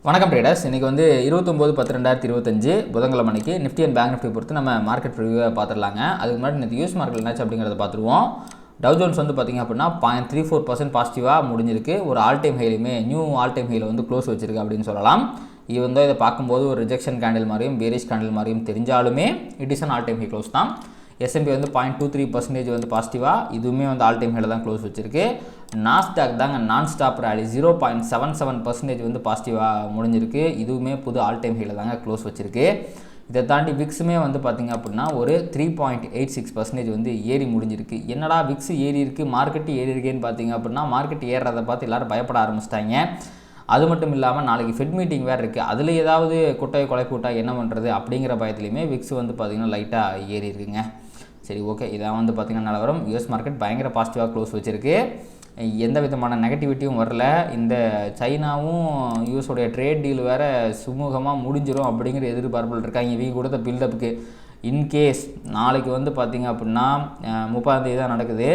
வணக்கம் ட்ரேடர்ஸ். இன்றைக்கி வந்து 29/10/2025 புதன்கிழமை அன்னைக்கு நிஃப்டி அண்ட் பேங்க் நிஃப்டி பொறுத்து நம்ம மார்க்கெட் ரிவ்யூவை பார்த்துடலாங்க. அதுக்கு முன்னாடி இந்த யூஎஸ் மார்க்கெட் என்னாச்சு அப்படிங்கிறத பார்த்துருவோம். டவ் ஜோன்ஸ் வந்து பார்த்திங்க அப்படின்னா 0.34% பாசிட்டிவாக முடிஞ்சிருக்கு. ஒரு ஆல் டைம் ஹைலையுமே நியூ ஆல் டைம் ஹையில் வந்து க்ளோஸ் வச்சிருக்கு அப்படின்னு சொல்லலாம். இது வந்து இதை பார்க்கும்போது ஒரு ரிஜெக்ஷன் கேண்டில் மாதிரியும் பேரிஷ் கேண்டில் மாதிரியும் தெரிஞ்சாலுமே it is an all time high close தான். S&P வந்து 0.23% வந்து பாசிட்டிவாக, இதுவுமே வந்து ஆல் டைம் ஹையில் தான் க்ளோஸ் வச்சிருக்கு. நாஸ்டாக் தாங்க நான் ஸ்டாப் ரேலி 0.77% வந்து பாசிட்டிவாக முடிஞ்சிருக்கு. இதுவுமே புது ஆல் டைம் ஹையில் தாங்க க்ளோஸ் வச்சிருக்கு. இதை தாண்டி விக்ஸுமே வந்து பார்த்திங்க அப்படின்னா ஒரு 3.86% வந்து ஏறி முடிஞ்சிருக்கு. என்னடா விக்ஸ் ஏறி இருக்குது, மார்க்கெட்டு ஏறி இருக்கேன்னு பார்த்தீங்க அப்படின்னா மார்க்கெட் ஏறுறதை பார்த்து எல்லோரும் பயப்பட ஆரம்பிச்சிட்டாங்க. அது மட்டும் இல்லாமல் நாளைக்கு ஃபெட் மீட்டிங் வேறு இருக்குது. அதில் ஏதாவது குட்டையை குழப்பி விட்டா என்ன பண்ணுறது அப்படிங்கிற பயத்துலையுமே விக்ஸ் வந்து பார்த்திங்கன்னா லைட்டாக ஏறி இருக்குங்க. சரி, ஓகே, இதான் வந்து பார்த்திங்கன்னா நிலவரம். யூஎஸ் மார்க்கெட் பயங்கர பாசிட்டிவாக க்ளோஸ் வச்சுருக்கு. எந்த விதமான நெகட்டிவிட்டியும் வரல. இந்த சைனாவும் யூஎஸோடைய ட்ரேட் டீல் வேறு சுமூகமாக முடிஞ்சிடும் அப்படிங்கிற எதிர்பார்ப்பில் இருக்காங்க. இவங்க கொடுத்த பில்டப்புக்கு இன்கேஸ் நாளைக்கு வந்து பார்த்திங்க அப்படின்னா 30ஆம் தேதி தான் நடக்குது.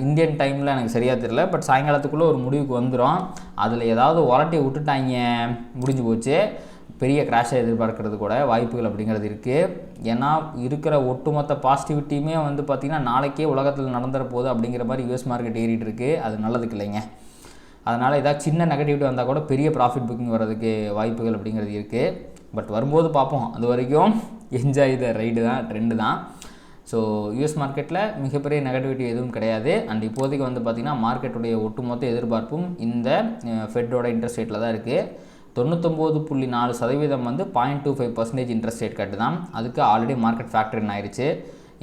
இந்தியன் டைமில் எனக்கு சரியாக தெரியல, பட் சாயங்காலத்துக்குள்ளே ஒரு முடிவுக்கு வந்துடும். அதில் ஏதாவது உரட்டி விட்டுட்டாங்க, முடிஞ்சு போச்சு. பெரிய கிராஷை எதிர்பார்க்கறது கூட வாய்ப்புகள் அப்படிங்கிறது இருக்குது. ஏன்னா இருக்கிற ஒட்டுமொத்த பாசிட்டிவிட்டியுமே வந்து பார்த்திங்கன்னா நாளைக்கே உலகத்தில் நடந்துற போகுது அப்படிங்கிற மாதிரி யூஎஸ் மார்க்கெட் ஏறிட்டு இருக்குது. அது நல்லதுக்கு இல்லைங்க. அதனால் ஏதாவது சின்ன நெகட்டிவிட்டி வந்தால் கூட பெரிய ப்ராஃபிட் புக்கிங் வர்றதுக்கு வாய்ப்புகள் அப்படிங்கிறது இருக்குது. பட் வரும்போது பார்ப்போம். அது வரைக்கும் என்ஜாய் த ரைடு தான், ட்ரெண்டு தான். ஸோ யூஎஸ் மார்க்கெட்டில் மிகப்பெரிய நெகட்டிவிட்டி எதுவும் கிடையாது. அண்ட் இப்போதைக்கு வந்து பார்த்திங்கன்னா மார்க்கெட்டுடைய ஒட்டுமொத்த எதிர்பார்ப்பும் இந்த ஃபெட்டோட இன்ட்ரெஸ்ட் ரேட்டில் தான் இருக்குது. 99.4% வந்து 0.25% இன்ட்ரெஸ்ட் ரேட் கட்டு தான். அதுக்கு ஆல்ரெடி மார்க்கெட் ஃபேக்டரின் ஆயிடுச்சு.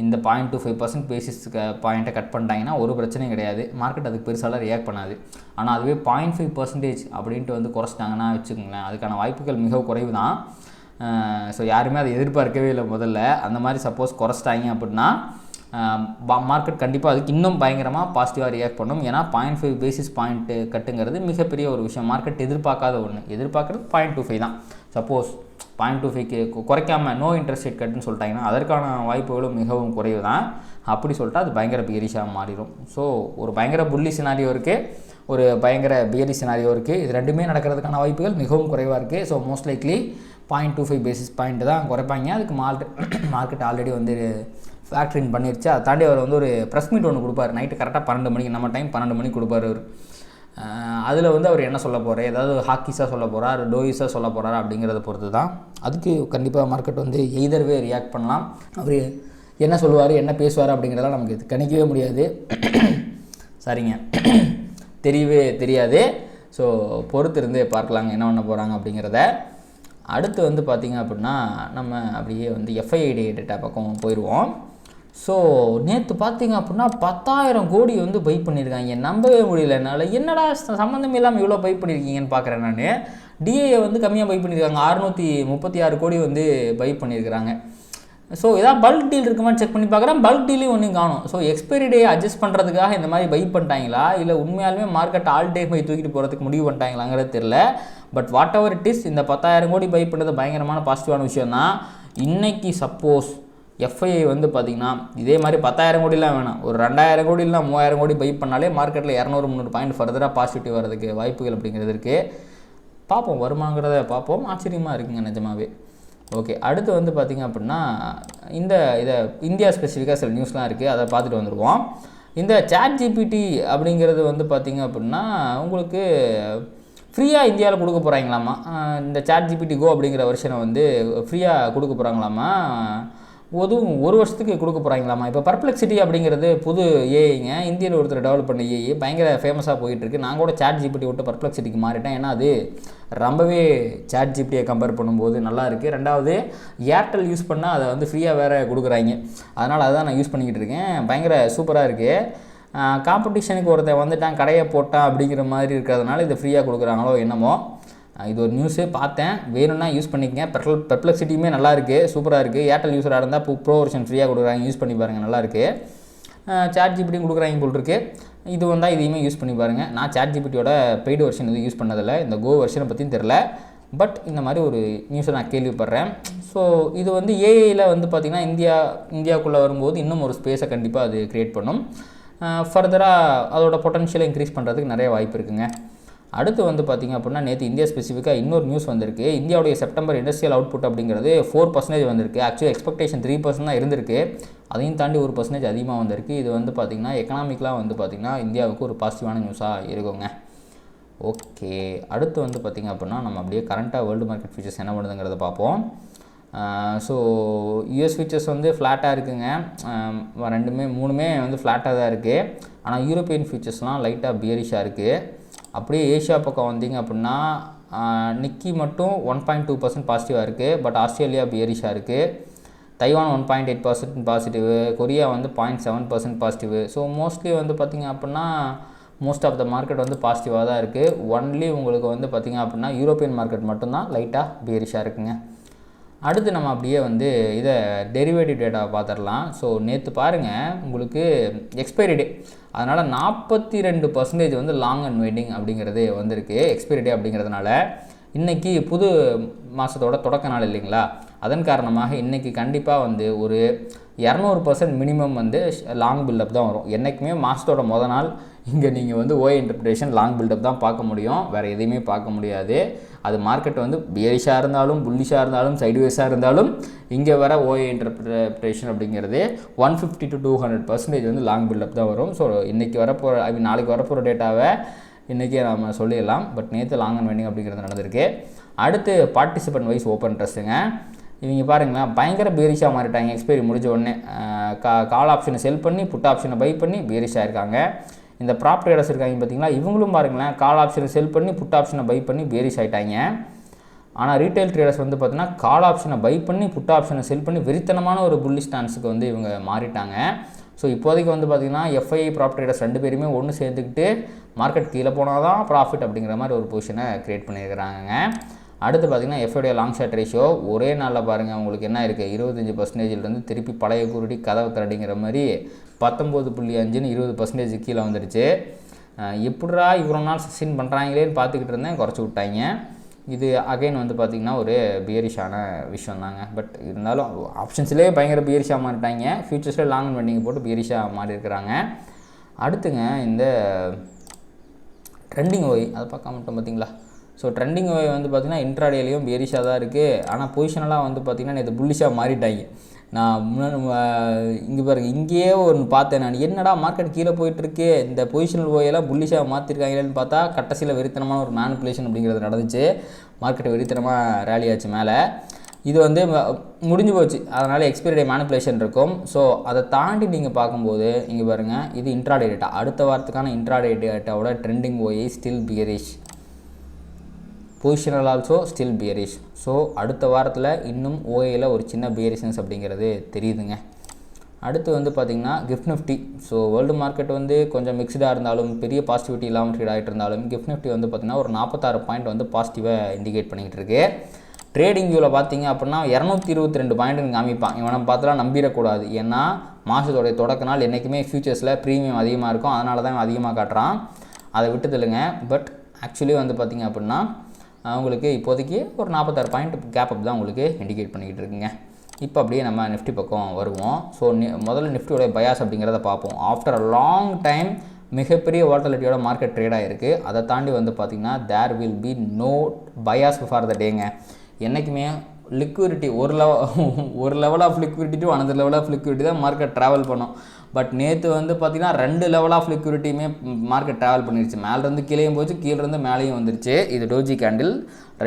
இந்த 0.25% பேசிஸ் பாயிண்ட்டை கட் பண்ணிட்டாங்கன்னா ஒரு பிரச்சனையும் கிடையாது. மார்க்கெட் அதுக்கு பெருசாலாம் ரியாக்ட் பண்ணாது. ஆனால் அதுவே 0.5% அப்படின்ட்டு வந்து குறைச்சிட்டாங்கன்னா வச்சுக்கோங்களேன், அதுக்கான வாய்ப்புகள் மிக குறைவு தான். ஸோ யாருமே அதை எதிர்பார்க்கவே இல்லை முதல்ல. அந்த மாதிரி சப்போஸ் குறைச்சிட்டாங்க அப்படின்னா மார்க்கெட் கண்டிப்பாக அதுக்கு இன்னும் பயங்கரமாக பாசிட்டிவாக ரியாக்ட் பண்ணும். ஏன்னா 0.5 பேசிஸ் பாயிண்ட்டு கட்டுங்கிறது மிகப்பெரிய ஒரு விஷயம். மார்க்கெட் எதிர்பார்க்காத ஒன்று. எதிர்பார்க்குறது 0.25 தான். சப்போஸ் 0.25க்கு குறைக்காமல் நோ இன்ட்ரெஸ்ட் ரேட் கட்டுன்னு சொல்லிட்டாங்கன்னா அதற்கான வாய்ப்புகளும் மிகவும் குறைவு தான். அப்படி சொல்லிட்டு அது பயங்கர பியரிஷாக மாறிடும். ஸோ ஒரு பயங்கர புல்லி சினாரியோ இருக்குது, ஒரு பயங்கர பியரி சினாரியோ இருக்குது. இது ரெண்டுமே நடக்கிறதுக்கான வாய்ப்புகள் மிகவும் குறைவாக இருக்குது. So most likely 0.25 basis point தான் குறைப்பாங்க. அதுக்கு மார்க்கெட் ஆல்ரெடி வந்து ஃபேக்டரிங் பண்ணிருச்சு. அதை தாண்டி அவர் வந்து ஒரு ப்ரெஸ் மீட் ஒன்று கொடுப்பார் நைட்டு கரெக்டாக 12 மணிக்கு, நம்ம டைம் 12 மணிக்கு கொடுப்பார் அவர். அதில் வந்து அவர் என்ன சொல்ல போகிறார், ஏதாவது ஹாக்கிஸாக சொல்ல போகிறார், டோயிஸாக சொல்ல போகிறார் அப்படிங்கிறத பொறுத்து தான். அதுக்கு கண்டிப்பாக மார்க்கெட் வந்து எய்தர்வே ரியாக்ட் பண்ணலாம். அவர் என்ன சொல்லுவார், என்ன பேசுவார் அப்படிங்கிறதெல்லாம் நமக்கு கணிக்கவே முடியாது. சரிங்க, தெரியவே தெரியாது. ஸோ பொறுத்து இருந்து பார்க்கலாங்க என்ன பண்ண போகிறாங்க அப்படிங்கிறத. அடுத்து வந்து பார்த்திங்க அப்படின்னா நம்ம அப்படியே வந்து எஃப்ஐஐடி டேட்டா பக்கம் போயிடுவோம். ஸோ நேற்று பார்த்திங்க அப்படின்னா 10,000 கோடி வந்து பை பண்ணியிருக்காங்க. நம்பவே முடியல என்னால். என்னடா சம்மந்தம் இல்லாமல் இவ்வளோ பை பண்ணியிருக்கீங்கன்னு பார்க்குறேன் நான். டிஏயை வந்து கம்மியாக பை பண்ணியிருக்காங்க. 636 கோடி வந்து பை பண்ணியிருக்கிறாங்க. ஸோ ஏதாவது பல்க் டீல் இருக்குமான்னு செக் பண்ணி பார்க்குறேன். பல்க் டீலையும் ஒன்றும் காணும். ஸோ எக்ஸ்பைரி டே அட்ஜஸ்ட் பண்ணுறதுக்காக இந்த மாதிரி பை பண்ணிட்டாங்களா, இல்லை உண்மையாலுமே மார்க்கெட் ஆல் டைம் பை தூக்கிட்டு போகிறதுக்கு முடிவு பண்ணிட்டாங்களாங்கிறது தெரில. But what ever it is, இந்த 10,000 கோடி பை பண்ணுறது பயங்கரமான பாசிட்டிவான விஷயம் தான். இன்றைக்கி சப்போஸ் எஃப்ஐஐ வந்து பார்த்திங்கன்னா இதே மாதிரி 10,000 கோடிலாம் வேணாம், ஒரு 2,000 கோடி இல்லை 3,000 கோடி பை பண்ணாலே மார்க்கெட்டில் 200-300 பாயிண்ட் ஃபர்தராக பாசிட்டிவ் வரதுக்கு வாய்ப்புகள் அப்படிங்கிறது இருக்குது. பார்ப்போம், வருமாங்கிறத பார்ப்போம். ஆச்சரியமாக இருக்குங்க நிஜமாவே. ஓகே, அடுத்து வந்து பார்த்திங்க அப்படின்னா இதை இந்தியா ஸ்பெசிஃபிக்காக சில நியூஸ்லாம் இருக்குது, அதை பார்த்துட்டு வந்துடுவோம். இந்த சாட் ஜிபிடி அப்படிங்கிறது வந்து பார்த்திங்க அப்படின்னா உங்களுக்கு ஃப்ரீயாக இந்தியாவில் கொடுக்க போகிறாங்களாமா. இந்த சாட் ஜிபிடி கோ அப்படிங்கிற வெர்ஷனை வந்து ஃப்ரீயாக கொடுக்க போகிறாங்களாமா. ஒரு வருஷத்துக்கு கொடுக்க போகிறாங்களாமா. இப்போ பர்ப்ளெக்சிட்டி அப்படிங்கிறது புது ஏஐங்க, இந்தியாவில் ஒருத்தர் டெவலப் பண்ண ஏஐ பயங்கர ஃபேமஸாக போயிட்டுருக்கு. நான் கூட சாட் ஜிபிடி விட்டு பர்ப்ளெக்சிட்டிக்கு மாறிட்டேன். ஏன்னா அது ரொம்பவே சாட் ஜிபிடியை கம்பேர் பண்ணும்போது நல்லா இருக்குது. ரெண்டாவது ஏர்டெல் யூஸ் பண்ணால் அதை வந்து ஃப்ரீயாக வேறு கொடுக்குறாங்க. அதனால் அதை தான் நான் யூஸ் பண்ணிக்கிட்டு இருக்கேன். பயங்கர சூப்பராக இருக்குது. காம்படிஷனுக்கு ஒருத்தன் வந்துட்டான், கடையை போட்டான் அப்படிங்கிற மாதிரி இருக்கிறதுனால இதை ஃப்ரீயாக கொடுக்குறாங்களோ என்னமோ. இது ஒரு நியூஸு பார்த்தேன், வேணும்னா யூஸ் பண்ணிக்கங்க. பெர்ப்ளெக்சிட்டியுமே நல்லா இருக்குது, சூப்பராக இருக்குது. ஏர்டெல் யூஸராக இருந்தால் ப்ரோ வெர்ஷன் ஃப்ரீயாக கொடுக்குறாங்க, யூஸ் பண்ணி பாருங்கள், நல்லாயிருக்கு. சாட் ஜிபிடியும் கொடுக்குறாங்க போல் இருக்குது. இது வந்தால் இதையுமே யூஸ் பண்ணி பாருங்கள். நான் சாட் ஜிபிடியோட பெய்டு வெர்ஷன் எதுவும் யூஸ் பண்ணதில்லை, இந்த கோ வெர்ஷனை பற்றியும் தெரில. பட் இந்த மாதிரி ஒரு நியூஸை நான் கேள்விப்படுறேன். ஸோ இது வந்து ஏஐயில் வந்து பார்த்திங்கன்னா இந்தியாவுக்குள்ளே வரும்போது இன்னும் ஒரு ஸ்பேஸை கண்டிப்பாக அது க்ரியேட் பண்ணும். ஃபர்தராக அதோட பொட்டன்ஷியலை இன்க்ரீஸ் பண்ணுறதுக்கு நிறைய வாய்ப்பு இருக்குங்க. அடுத்து வந்து பார்த்திங்க அப்படின்னா நேற்று இந்தியா ஸ்பெசிஃபிக்காக இன்னொரு நியூஸ் வந்திருக்கு. இந்தியாவுடைய செப்டம்பர் இண்டஸ்ட்ரியல் அவுட்புட் அப்படிங்கிறது 4% வந்திருக்கு. ஆக்சுவலி எக்ஸ்பெக்டேஷன் 3% தான் இருந்திருக்கு. அதையும் தாண்டி 1% அதிகமாக வந்திருக்கு. இது வந்து பார்த்திங்கன்னா எக்கனாமிக்கலாக வந்து பார்த்திங்கன்னா இந்தியாவுக்கு ஒரு பாசிட்டிவான நியூஸாக இருக்குங்க. ஓகே, அடுத்து வந்து பார்த்திங்க அப்படின்னா நம்ம அப்படியே கரண்ட்டாக வேர்ல்டு மார்க்கெட் ஃபியூச்சர்ஸ் என்ன பண்ணுதுங்கிறத பார்ப்போம். ஸோ யூஎஸ் ஃபியூச்சர்ஸ் வந்து ஃப்ளாட்டாக இருக்குங்க. மூணுமே வந்து ஃப்ளாட்டாக தான் இருக்குது. ஆனால் யூரோப்பியன் ஃபியூச்சர்ஸ்லாம் லைட்டாக பியரிஷாக இருக்குது. அப்படியே ஏஷியா பக்கம் வந்தீங்க அப்படின்னா நிக்கி மட்டும் 1.2% பாசிட்டிவாக இருக்குது. பட் ஆஸ்திரேலியா பியரிஷாக இருக்குது. Taiwan 1.8% positive. கொரியா வந்து 0.7% பாசிட்டிவ். ஸோ மோஸ்ட்லி வந்து பார்த்திங்க அப்படின்னா மோஸ்ட் ஆஃப் த மார்க்கெட் வந்து பாசிட்டிவாக தான் இருக்குது. ஒன்லி உங்களுக்கு வந்து பார்த்திங்க அப்படின்னா யூரோப்பியன் மார்க்கெட் மட்டும்தான் லைட்டாக பியரிஷாக இருக்குங்க. அடுத்து நம்ம அப்படியே வந்து இதை டெரிவேட்டிவ் டேட்டாவை பார்த்துடலாம். ஸோ நேற்று பாருங்கள் உங்களுக்கு எக்ஸ்பைரி டே, அதனால் 42% வந்து லாங் அண்ட் வெயிட்டிங் அப்படிங்கிறது வந்திருக்கு எக்ஸ்பைரி டே அப்படிங்கிறதுனால. இன்றைக்கி புது மாதத்தோட தொடக்க நாள் இல்லைங்களா, அதன் காரணமாக இன்றைக்கி கண்டிப்பாக வந்து ஒரு 200% மினிமம் வந்து லாங் பில்டப் தான் வரும். என்றைக்குமே மாதத்தோட மொதல் நாள் இங்கே நீங்கள் வந்து ஓஏ இன்டர்பிரேஷன் லாங் பில்டப் தான் பார்க்க முடியும், வேறு எதையுமே பார்க்க முடியாது. அது மார்க்கெட் வந்து பியரிஷாக இருந்தாலும் புல்லிஷாக இருந்தாலும் சைட்வேஸாக இருந்தாலும் இங்கே வர ஓஏ இன்டர்பிரேஷன் அப்படிங்கிறது 150 to 200% வந்து லாங் பில்டப் தான் வரும். ஸோ இன்றைக்கி வரப்போகிற நாளைக்கு வரப்போகிற டேட்டாவை இன்றைக்கி நம்ம சொல்லிடலாம். பட் நேற்று லாங் அண்ட் வெண்டிங் அப்படிங்கிறது நடந்திருக்கு. அடுத்து பார்ட்டிசிபென்ட் வைஸ் ஓப்பன் ட்ரஸ்ட்டுங்க. இவங்க பாருங்களேன் பயங்கர பியரிஷாக மாறிட்டாங்க. எக்ஸ்பைரி முடிஞ்ச உடனே கால் ஆப்ஷனை செல் பண்ணி புட் ஆப்ஷனை பை பண்ணி பியரிஷாக இருக்காங்க. இந்த ப்ராப் ட்ரேடர்ஸ் இருக்காங்க பார்த்தீங்களா, இவங்களும் பாருங்களேன் கால் ஆப்ஷனை செல் பண்ணி புட் ஆப்ஷனை பை பண்ணி பியரிஷ் ஆகிட்டாங்க. ஆனால் ரீட்டைல் ட்ரேடர்ஸ் வந்து பார்த்தீங்கன்னா கால் ஆப்ஷனை பை பண்ணி புட் ஆப்ஷனை செல் பண்ணி வெறித்தனமான ஒரு புல்லிஷ் ஸ்டான்ஸுக்கு வந்து இவங்க மாறிட்டாங்க. ஸோ இப்போதைக்கு வந்து பார்த்திங்கன்னா எஃப்ஐ ப்ராப் ட்ரேடர்ஸ் 2 பேருமே ஒன்று சேர்ந்துக்கிட்டு மார்க்கெட் கீழே போனால் தான் ப்ராஃபிட் அப்படிங்கிற மாதிரி ஒரு பொசிஷனை க்ரியேட் பண்ணியிருக்கிறாங்க. அடுத்து பார்த்திங்கன்னா எஃப்ஐடைய லாங் ஷார்ட் ரேஷியோ ஒரே நாளில் பாருங்கள் உங்களுக்கு என்ன இருக்குது, 25%லேருந்து திருப்பி பழைய குருடி கதவை திரடிங்கிற மாதிரி 19.5ன்னு 20% கீழே வந்துடுச்சு. எப்படா இவ்வளோ நாள் சஸ்டெயின் பண்ணுறாங்களேன்னு பார்த்துக்கிட்டு இருந்தேன், குறைச்சி விட்டாங்க. இது அகைன் வந்து பார்த்திங்கன்னா ஒரு பியரிஷான விஷயம் தாங்க. பட் இருந்தாலும் ஆப்ஷன்ஸ்லேயே பயங்கர பியரிஷாக மாறிட்டாங்க. ஃபியூச்சர்ஸில் லாங் அண்ட் வெண்டிங் போட்டு பியரிஷாக மாறி இருக்கிறாங்க. அடுத்துங்க இந்த ட்ரெண்டிங் ஓய் அதை பார்க்க மட்டும் பார்த்திங்களா. ஸோ ட்ரெண்டிங் ஓய் வந்து பார்த்திங்கன்னா இன்ட்ராடேலையும் பியரிஷாக தான் இருக்குது. ஆனால் பொசிஷனெல்லாம் வந்து பார்த்திங்கன்னா நேற்று புல்லிஷாக மாறிட்டாங்க. நான் இங்கே பாருங்கள் இங்கேயே ஒன்று பார்த்தேன் நான், என்னடா மார்க்கெட் கீழே போயிட்டுருக்கு, இந்த பொசிஷனல் ஓயெல்லாம் புல்லிஷாக மாற்றிருக்காங்களேன்னு பார்த்தா கடைசியில் வெறித்தனமான ஒரு மேனிப்புலேஷன் அப்படிங்கிறது நடந்துச்சு. மார்க்கெட் வெறித்தனமாக ரேலி ஆச்சு மேலே. இது வந்து முடிஞ்சு போச்சு, அதனால் எக்ஸ்பைரி டே மேனிப்புலேஷன் இருக்கும். ஸோ அதை தாண்டி நீங்கள் பார்க்கும்போது இங்கே பாருங்கள் இது இன்ட்ராடே டேட்டா. அடுத்த வாரத்துக்கான இன்ட்ராடே டேட்டாவோட ட்ரெண்டிங் ஓயை still bearish, positional also still bearish. So அடுத்த வாரத்தில் இன்னும் ஓஏயில் ஒரு சின்ன பியரிஷன்ஸ் அப்படிங்கிறது தெரியுதுங்க. அடுத்து வந்து பார்த்திங்கன்னா gift Nifty. So world market வந்து கொஞ்சம் மிக்ஸ்டாக இருந்தாலும் பெரிய பாசிட்டிவிட்டி இல்லாமல் ட்ரேட் ஆகிட்டு இருந்தாலும் கிஃப்ட் நிஃப்டி வந்து பார்த்திங்கன்னா ஒரு 46 பாயிண்ட் வந்து பாசிட்டிவாக இண்டிகேட் பண்ணிக்கிட்டு இருக்கு. ட்ரேடிங் வியூவில் பார்த்தீங்க அப்படின்னா 222 பாயிண்ட்டுன்னு காமிப்பான். இவனை பார்த்துலாம் நம்பிடக்கூடாது. ஏன்னா மாதத்தோடைய தொடக்க நாள் என்றைக்குமே ஃபியூச்சர்ஸில் ப்ரீமியம் அதிகமாக இருக்கும், அதனால தான் அதிகமாக காட்டுறான். அதை விட்டு தெலுங்க. பட் ஆக்சுவலி வந்து பார்த்திங்க அப்படின்னா உங்களுக்கு இப்போதைக்கு ஒரு 46 பாயிண்ட் கேப் அப் தான் உங்களுக்கு இண்டிகேட் பண்ணிக்கிட்டு இருக்குங்க. இப்போ அப்படியே நம்ம நிஃப்டி பக்கம் வருவோம். ஸோ முதல்ல நிஃப்டியோடைய பயாஸ் அப்படிங்கிறத பார்ப்போம். ஆஃப்டர் அ லாங் டைம் மிகப்பெரிய வாலட்டிலிட்டியோட மார்க்கெட் ட்ரேட் ஆகிருக்கு. அதை தாண்டி வந்து பார்த்திங்கன்னா there will be no bias for the tank. என்றைக்குமே லிக்விடிட்டி ஒரு level of liquidity to another level of liquidity தான் மார்க்கெட் ட்ராவல் பண்ணும். பட் நேற்று வந்து பார்த்திங்கன்னா 2 லெவல் ஆஃப் லிக்விடிட்டியுமே மார்க்கெட் ட்ராவல் பண்ணிடுச்சு. மேலேருந்து கீழேயும் போச்சு, கீழேருந்து மேலேயும் வந்துருச்சு. இது டோஜி கேண்டில்,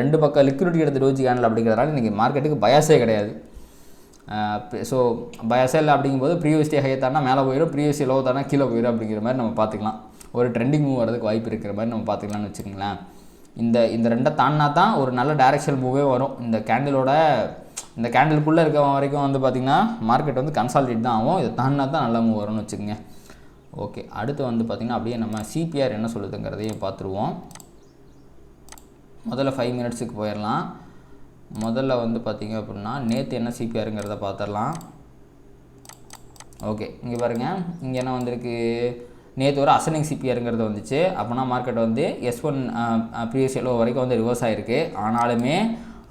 2 பக்கம் லிக்விடிட்டி எடுத்த டோஜி கேண்டில் அப்படிங்கிறதுனால இன்றைக்கி மார்க்கெட்டுக்கு பயாஸே கிடையாது. ஸோ பயாஸே இல்லை அப்படிங்கும்போது ப்ரீவியஸ் டே ஹை தானா மேலே போயிடும், ப்ரீவியஸ் டே லோ தானா கீழே போயிடும் அப்படிங்கிற மாதிரி நம்ம பார்த்துக்கலாம். ஒரு ட்ரெண்டிங் மூவ் வரதுக்கு வாய்ப்பு இருக்கிற மாதிரி நம்ம பார்த்துக்கலாம்னு வச்சுக்கோங்களேன். இந்த 2 தாண்டினா தான் ஒரு நல்ல டைரக்ஷன் மூவே வரும். இந்த கேண்டிலுக்குள்ளே இருக்க வரைக்கும் வந்து பார்த்திங்கன்னா மார்க்கெட் வந்து கன்சாலிடேட் தான் ஆகும். இதை தாண்டினா தான் நல்ல மூவ் வரும்னு வச்சுக்கோங்க. ஓகே, அடுத்து வந்து பார்த்திங்கன்னா அப்படியே நம்ம சிபிஆர் என்ன சொல்லுதுங்கிறதையும் பார்த்துருவோம். முதல்ல 5 மினிட்ஸுக்கு போயிடலாம். முதல்ல வந்து பார்த்திங்க அப்படின்னா நேற்று என்ன சிபிஆருங்கிறத பார்த்துடலாம். ஓகே, இங்கே பாருங்கள் இங்கே என்ன வந்திருக்கு, நேற்று ஒரு அசனிங் சிபிஆருங்கிறது வந்துச்சு. அப்படின்னா மார்க்கெட் வந்து S1 ப்ரீவியஸ் எல்லோ வரைக்கும் வந்து ரிவர்ஸ் ஆகிருக்கு. ஆனாலுமே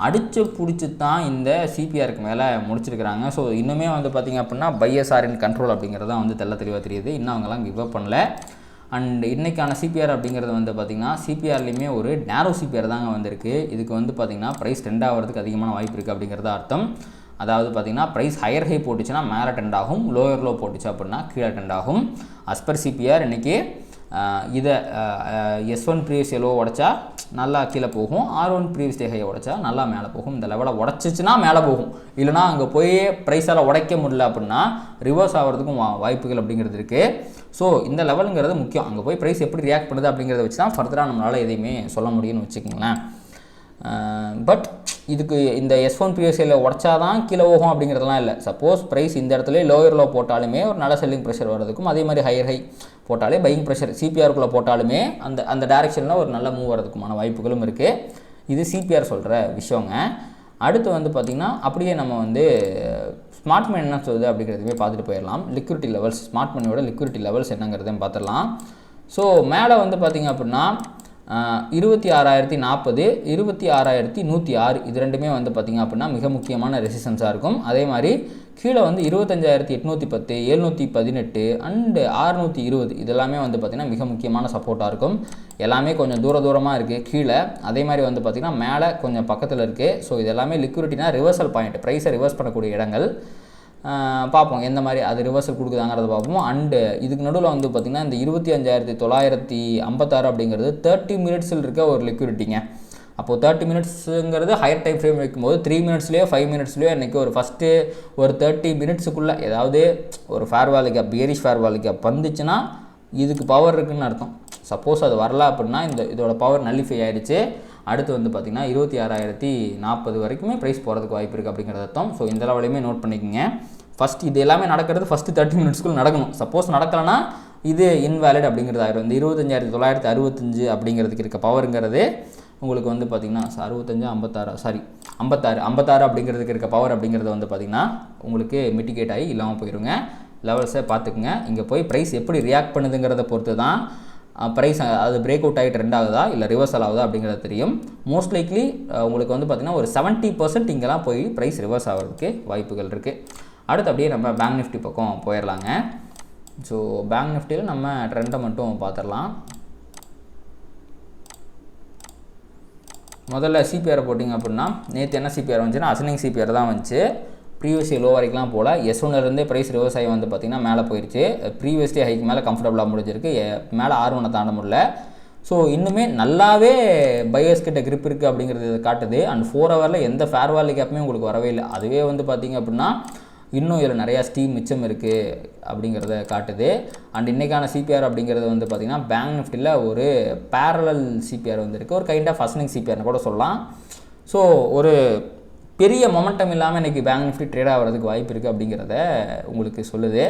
அடித்து பிடிச்சி தான் இந்த சிபிஆருக்கு மேலே முடிச்சிருக்கிறாங்க. ஸோ இன்னுமே வந்து பார்த்திங்க அப்படின்னா பைஎஸ்ஆர் இன் கண்ட்ரோல் அப்படிங்கிறது தான் வந்து தெளிவாக தெரியுது. இன்னும் அவங்கெல்லாம் கிவ் அப் பண்ணல. அண்ட் இன்றைக்கான சிபிஆர் அப்படிங்கிறது வந்து பார்த்திங்கன்னா சிபிஆர்லேயுமே ஒரு நேரோ சிபிஆர் தாங்க வந்திருக்கு. இதுக்கு வந்து பார்த்திங்கன்னா ப்ரைஸ் ட்ரெண்ட் ஆகிறதுக்கு அதிகமான வாய்ப்பு இருக்குது அப்படிங்கிறது அர்த்தம். அதாவது பார்த்திங்கன்னா ப்ரைஸ் ஹையர் ஹை போட்டுச்சுன்னா மேலே ட்ரெண்ட் ஆகும், லோயர் லோ போட்டுச்சு அப்படின்னா கீழே ட்ரெண்ட் ஆகும். அஸ் பர் சிபிஆர் இன்றைக்கி இதை S1 ப்ரீவியஸ் எலோ உடச்சா நல்லா கீழே போகும், R1 ப்ரீவியஸ் டே ஹையை உடச்சா நல்லா மேலே போகும். இந்த லெவலை உடச்சிச்சுன்னா மேலே போகும், இல்லைனா அங்கே போய் ப்ரைஸால் உடைக்க முடியல அப்படின்னா ரிவர்ஸ் ஆகிறதுக்கும் வாய்ப்புகள் அப்படிங்கிறது இருக்குது. ஸோ இந்த லெவலுங்கிறது முக்கியம். அங்கே போய் ப்ரைஸ் எப்படி ரியாக்ட் பண்ணுது அப்படிங்கிறத வச்சு தான் ஃபர்தராக நம்மளால் எதையுமே சொல்ல முடியும்னு வச்சுக்கோங்களேன். பட் இதுக்கு இந்த S1 ப்ரீவியஸில் உடச்சா தான் கீழே போகும் அப்படிங்கிறதுலாம் இல்லை. சப்போஸ் ப்ரைஸ் இந்த இடத்துல லோயர் லோ போட்டாலுமே ஒரு நல்ல செல்லிங் ப்ரெஷர் வரதுக்கும், அதே மாதிரி ஹையர் ஹை போட்டாலே பையிங் ப்ரெஷர் சிபிஆருக்குள்ளே போட்டாலுமே அந்த டைரெக்ஷனில் ஒரு நல்ல மூவ் வரதுக்குமான வாய்ப்புகளும் இருக்குது. இது சிபிஆர் சொல்கிற விஷயங்க. அடுத்து வந்து பார்த்திங்கன்னா அப்படியே நம்ம வந்து ஸ்மார்ட் மணி என்ன சொல்லுது அப்படிங்கிறதுமே பார்த்துட்டு போயிடலாம். லிக்விடிட்டி லெவல்ஸ், ஸ்மார்ட் மணியோட லிக்விடிட்டி லெவல்ஸ் என்னங்கிறதையும் பார்த்துடலாம். ஸோ மேலே வந்து பார்த்திங்க அப்படின்னா 26,040, 26,106 இது ரெண்டுமே வந்து பார்த்திங்க அப்படின்னா மிக முக்கியமான ரெசிஸ்டன்ஸாக இருக்கும். அதே மாதிரி கீழே வந்து 25,810, 718 அண்டு 620 இதெல்லாமே வந்து பார்த்திங்கன்னா மிக முக்கியமான சப்போர்ட்டாக இருக்கும். எல்லாமே கொஞ்சம் தூரமாக இருக்குது கீழே. அதே மாதிரி வந்து பார்த்திங்கன்னா மேலே கொஞ்சம் பக்கத்தில் இருக்குது. ஸோ இது எல்லாமே லிக்விடிட்டினா ரிவர்சல் பாயிண்ட், ப்ரைஸை ரிவர்ஸ் பண்ணக்கூடிய இடங்கள். பார்ப்போம் எந்த மாதிரி அது ரிவர்சல் கொடுக்குதாங்கிறத பார்ப்போம். அண்டு இதுக்கு நடுவில் வந்து பார்த்திங்கன்னா இந்த 25,956 அப்படிங்கிறது 30 மினிட்ஸில் இருக்க ஒரு லிக்விடிட்டிங்க. அப்போது 30 மினிட்ஸுங்கிறது ஹையர் டைம் ஃப்ரேம் வைக்கும்போது 3 மினிட்ஸ்லேயோ 5 மினிட்ஸ்லேயோ இன்றைக்கி ஒரு ஃபஸ்ட்டு ஒரு 30 மினிட்ஸுக்குள்ளே ஏதாவது ஒரு fair value gap, bearish fair value gap வந்துச்சுன்னா இதுக்கு பவர் இருக்குதுன்னு அர்த்தம். சப்போஸ் அது வரல அப்படின்னா இதோட பவர் நல்லிஃபை ஆகிடுச்சு. அடுத்து வந்து பார்த்திங்கன்னா 26,040 வரைக்குமே ப்ரைஸ் போகிறதுக்கு வாய்ப்பு இருக்குது அப்படிங்கிறது அர்த்தம். ஸோ இந்த லெவலையுமே நோட் பண்ணிக்கோங்க. ஃபஸ்ட் இது எல்லாமே நடக்கிறது ஃபஸ்ட்டு 30 மினிட்ஸ்க்குள்ளே நடக்கணும். சப்போஸ் நடக்கலைன்னா இது இன்வேலிட் அப்படிங்கிறது ஆகிடும். இந்த 25,965 அப்படிங்கிறதுக்கு இருக்க பவருங்கிறது உங்களுக்கு வந்து பார்த்திங்கன்னா 56 அப்படிங்கிறதுக்கு இருக்க பவர் அப்படிங்கிறது வந்து பார்த்திங்கன்னா உங்களுக்கு மிட்டிகேட் ஆகி இல்லாமல் போயிடுங்க. லெவல்ஸை பார்த்துக்குங்க. இங்கே போய் ப்ரைஸ் எப்படி ரியாக்ட் பண்ணுதுங்கிறத பொறுத்து தான் ப்ரைஸ் அது பிரேக் அவுட் ஆகி ட்ரெண்ட் ஆகுதா இல்லை ரிவர்சல் ஆகுதா அப்படிங்கிறது தெரியும். மோஸ்ட் லைக்லி உங்களுக்கு வந்து பார்த்திங்கன்னா ஒரு 70% இங்கெல்லாம் போய் ப்ரைஸ் ரிவர்ஸ் ஆகிறதுக்கு வாய்ப்புகள் இருக்குது. அடுத்து அப்படியே நம்ம பேங்க் நிஃப்டி பக்கம் போயிடலாங்க. ஸோ பேங்க் நிஃப்டியில் நம்ம ட்ரெண்டை மட்டும் பார்த்துடலாம். முதல்ல சிபிஆரை போட்டிங்க அப்படின்னா நேற்று என்ன சிபிஆர் வந்துச்சுன்னா அசனிங் சிபிஆர் தான் வந்துச்சு. ப்ரீவியஸ் லோ வரைக்கும்லாம் போல் S1 ப்ரைஸ் ரிவர்ஸ் ஆகி வந்து பார்த்திங்கன்னா மேலே போயிடுச்சு. ப்ரீவியஸ் டே ஹைக்கு மேலே கம்ஃபர்டபுளாக முடிஞ்சிருக்கு, மேலே R1 தாண்ட முடியல. ஸோ இன்னுமே நல்லாவே பையர்ஸ் கிட்ட கிரிப் இருக்குது அப்படிங்கிறது காட்டுது. அண்ட் 4 ஹவரில் எந்த ஃபேர் வேல்யூ கேப்புமே உங்களுக்கு வரவே இல்லை. அதுவே வந்து பார்த்திங்க அப்படின்னா இன்னும் இதில் நிறையா ஸ்டீம் மிச்சம் இருக்குது அப்படிங்கிறத காட்டுது. அண்ட் இன்றைக்கான சிபிஆர் அப்படிங்கிறது வந்து பார்த்திங்கன்னா பேங்க் நிஃப்டியில் ஒரு பேரலல் சிபிஆர் வந்துருக்கு, ஒரு கைண்ட் ஆஃப் அசனிங் சிபிஆர்னு கூட சொல்லலாம். ஸோ ஒரு பெரிய மொமெண்டம் இல்லாமல் இன்றைக்கி பேங்க் நிஃப்டி ட்ரேட் ஆகிறதுக்கு வாய்ப்பு இருக்குது அப்படிங்கிறத உங்களுக்கு சொல்லுது.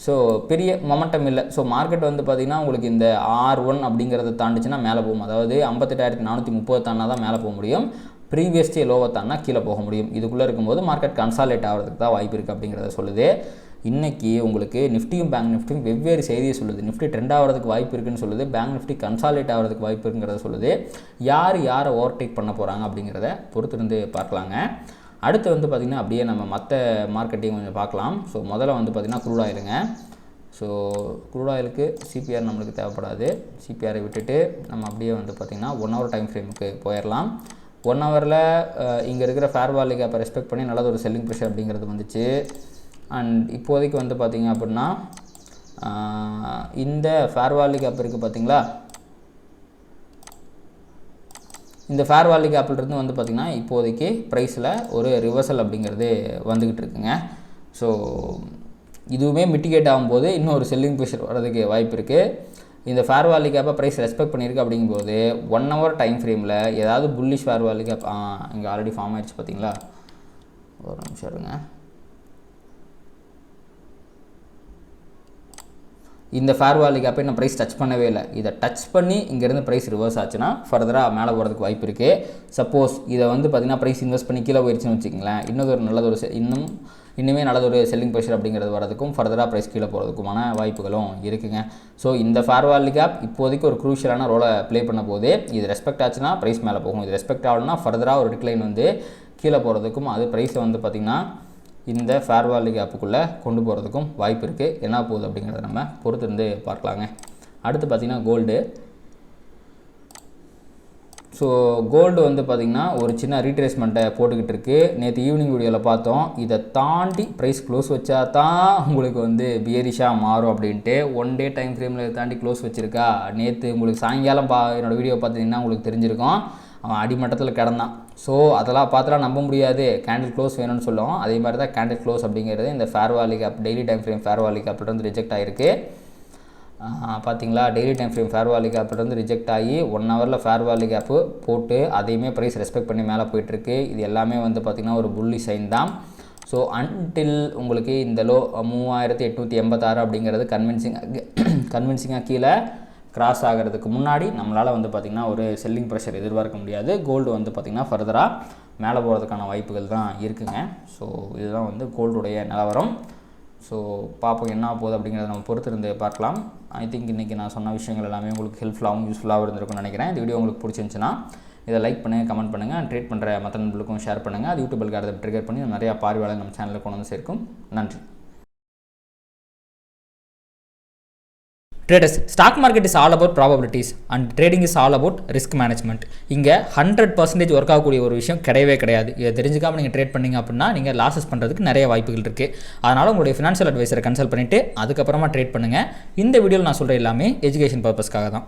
ஸோ பெரிய மொமெண்டம் இல்லை. ஸோ மார்க்கெட் வந்து பார்த்திங்கன்னா உங்களுக்கு இந்த R1 அப்படிங்கிறத தாண்டிச்சுன்னா மேலே போகும். அதாவது 58,430 தாண்டா தான் மேலே போக முடியும். ப்ரீவியஸ் டே லோவை தாண்டா கீழே போக முடியும். இதுக்குள்ளே இருக்கும்போது மார்க்கெட் கன்சாலேட் ஆகிறதுக்கு தான் வாய்ப்பு இருக்குது அப்படிங்கிறத சொல்லுது. இன்றைக்கி உங்களுக்கு நிஃப்டியும் பேங்க் நிஃப்டியும் வெவ்வேறு செய்தியை சொல்லுது. நிஃப்டி ட்ரெண்ட் ஆகிறதுக்கு வாய்ப்பு இருக்குன்னு சொல்லுது, பேங்க் நிஃப்டி கன்சாலேட் ஆகிறதுக்கு வாய்ப்பு இருக்குங்கிறத சொல்லுது. யாரை ஓவர்டேக் பண்ண போகிறாங்க அப்படிங்கிறத பொறுத்திருந்து பார்க்கலாங்க. அடுத்து வந்து பார்த்திங்கன்னா அப்படியே நம்ம மற்ற மார்க்கெட்டையும் கொஞ்சம் பார்க்கலாம். ஸோ முதல்ல வந்து பார்த்திங்கன்னா க்ரூட் ஆயிலுங்க. ஸோ க்ரூட் ஆயிலுக்கு சிபிஆர் நம்மளுக்கு தேவைப்படாது. சிபிஆரை விட்டுட்டு நம்ம அப்படியே வந்து பார்த்திங்கன்னா 1 ஹவர் டைம் ஃப்ரேமுக்கு போயிடலாம். 1 ஹவரில் இங்கே இருக்கிற ஃபேர் வேல்யூ கேப்பை ரெஸ்பெக்ட் பண்ணி நல்லது ஒரு செல்லிங் ப்ரெஷர் அப்படிங்கிறது வந்துச்சு. அண்ட் இப்போதைக்கு வந்து பார்த்திங்க அப்படின்னா இந்த ஃபேர் வேல்யூ கேப் இருக்குது பார்த்திங்களா, இந்த ஃபேர் வேல்யூ கேப்பிலிருந்து வந்து பார்த்திங்கன்னா இப்போதைக்கு ப்ரைஸில் ஒரு ரிவர்சல் அப்படிங்கிறது வந்துக்கிட்டு இருக்குங்க. ஸோ இதுவுமே மிட்டிகேட் ஆகும்போது இன்னும் ஒரு செல்லிங் ப்ரெஷர் வர்றதுக்கு வாய்ப்பு இருக்குது. இந்த ஃபேர் வேல்யூ கேப்பை ப்ரைஸ் ரெஸ்பெக்ட் பண்ணியிருக்கு அப்படிங்கும்போது 1 ஹவர் டைம் ஃப்ரேமில் ஏதாவது புல்லிஷ் ஃபேர் வேல்யூ கேப் இங்கே ஆல்ரெடி ஃபார்ம் ஆகிடுச்சு பார்த்திங்களா, ஒரு நிமிஷம் இருங்க. இந்த ஃபேர் வேல்யூ கேப்பை இன்னும் ப்ரைஸ் டச் பண்ணவே இல்லை. இதை டச் பண்ணி இங்கேருந்து ப்ரைஸ் ரிவர்ஸ் ஆச்சுன்னா ஃபர்தராக மேலே போகிறதுக்கு வாய்ப்பு இருக்குது. சப்போஸ் இதை வந்து பார்த்திங்கன்னா ப்ரைஸ் இன்வெஸ்ட் பண்ணி கீழே போயிடுச்சுன்னு வச்சுக்கோங்களேன், இன்னுமே நல்லதொரு செல்லிங் ப்ரெஷர் அப்படிங்கிறது வரதுக்கும் ஃபர்தராக ப்ரைஸ் கீழே போகிறதுக்குமான வாய்ப்புகளும் இருக்குங்க. ஸோ இந்த ஃபேர் வேல்யூ கேப் இப்போதைக்கு ஒரு க்ரூஷியலான ரோலை ப்ளே பண்ண போது இது ரெஸ்பெக்ட் ஆச்சுன்னா ப்ரைஸ் மேலே போகும். இது ரெஸ்பெக்ட் ஆகணும்னா ஃபர்தராக ஒரு டிக்ளைன் வந்து கீழே போகிறதுக்கும் அது ப்ரைஸை வந்து பார்த்திங்கன்னா இந்த ஃபேர் வேல்யூ கேப்புக்குள்ளே கொண்டு போகிறதுக்கும் வாய்ப்பு இருக்குது. என்ன போகுது அப்படிங்கிறத நம்ம பொறுத்திருந்து பார்க்கலாங்க. அடுத்து பார்த்திங்கன்னா கோல்டு. ஸோ கோல்டு வந்து பார்த்திங்கன்னா ஒரு சின்ன ரீட்ரேஸ்மெண்ட்டை போட்டுக்கிட்டு இருக்குது. நேற்று ஈவினிங் வீடியோவில் பார்த்தோம். இதை தாண்டி ப்ரைஸ் க்ளோஸ் வச்சா தான் உங்களுக்கு வந்து பியரிஷாக மாறும் அப்படின்ட்டு. 1 டே டைம் ஃப்ரேமில் தாண்டி க்ளோஸ் வச்சுருக்கா. நேற்று உங்களுக்கு சாயங்காலம் என்னோடய வீடியோ பார்த்தீங்கன்னா உங்களுக்கு தெரிஞ்சிருக்கும். அவன் அடிமட்டத்தில் கிடந்தான். ஸோ அதெல்லாம் பார்த்துலாம் நம்ப முடியாது, கேண்டில் க்ளோஸ் வேணும்னு சொல்லுவோம். அதே மாதிரி தான் கேண்டில் க்ளோஸ் அப்படிங்கிறது இந்த fair value gap daily time frame fair value கேப்பில் வந்து ரிஜெக்ட் ஆகிருக்கு. பார்த்தீங்களா, daily time frame fair value கேப்பில் வந்து ரிஜெக்ட் ஆகி 1 ஹவரில் ஃபேர் வேல்யூ கேப்பு போட்டு அதையுமே ப்ரைஸ் ரெஸ்பெக்ட் பண்ணி மேலே போயிட்டுருக்கு. இது எல்லாமே வந்து பார்த்திங்கன்னா ஒரு புல்லி சைன் தான். ஸோ அன்டில் உங்களுக்கு இந்த லோ 3886 அப்படிங்கிறது கன்வின்சிங்காக கீழே கிராஸ் ஆகிறதுக்கு முன்னாடி நம்மளால் வந்து பார்த்திங்கன்னா ஒரு செல்லிங் ப்ரெஷர் எதிர்பார்க்க முடியாது. கோல்டு வந்து பார்த்திங்கன்னா ஃபர்தராக மேலே போகிறதுக்கான வாய்ப்புகள் தான் இருக்குங்க. ஸோ இதுதான் வந்து கோல்டுடைய நிலவரம். ஸோ பார்ப்போம் என்ன போகுது அப்படிங்கிறத நம்ம பொறுத்திருந்து பார்க்கலாம். ஐ திங்க் இன்றைக்கி நான் சொன்ன விஷயங்கள் எல்லாமே உங்களுக்கு ஹெல்ப்ஃபுல்லாகவும் யூஸ்ஃபுல்லாகவும் இருந்திருக்கும்னு நினைக்கிறேன். இந்த வீடியோ உங்களுக்கு பிடிச்சிருந்துச்சுன்னா இதை லைக் பண்ணுங்கள், கமெண்ட் பண்ணுங்கள், ட்ரேட் பண்ணுற மற்ற நண்பர்களுக்கும் ஷேர் பண்ணுங்கள். அது யூடியூபில் அதை ட்ரிகர் பண்ணி நிறையா பார்வையாளர் நம்ம சேனலில் கொண்டு வந்து சேர்க்கும். நன்றி. Traders, stock market is all about probabilities and trading is all about risk management. இங்கே 100% ஒர்க் ஆகக்கூடிய ஒரு விஷயம் கிடையவே கிடையாது. இதை தெரிஞ்சுக்காமல் நீங்கள் ட்ரேட் பண்ணிங்க அப்படின்னா நீங்கள் லாஸஸ் பண்ணுறதுக்கு நிறைய வாய்ப்புகள் இருக்குது. அதனால் உங்களுடைய ஃபினான்ஷியல் அட்வைசரை கன்சல்ட் பண்ணிவிட்டு அதுக்கப்புறமா ட்ரேட் பண்ணுங்கள். இந்த வீடியோவில் நான் சொல்கிற எல்லாமே எஜுகேஷன் பர்பஸ்க்காக தான்.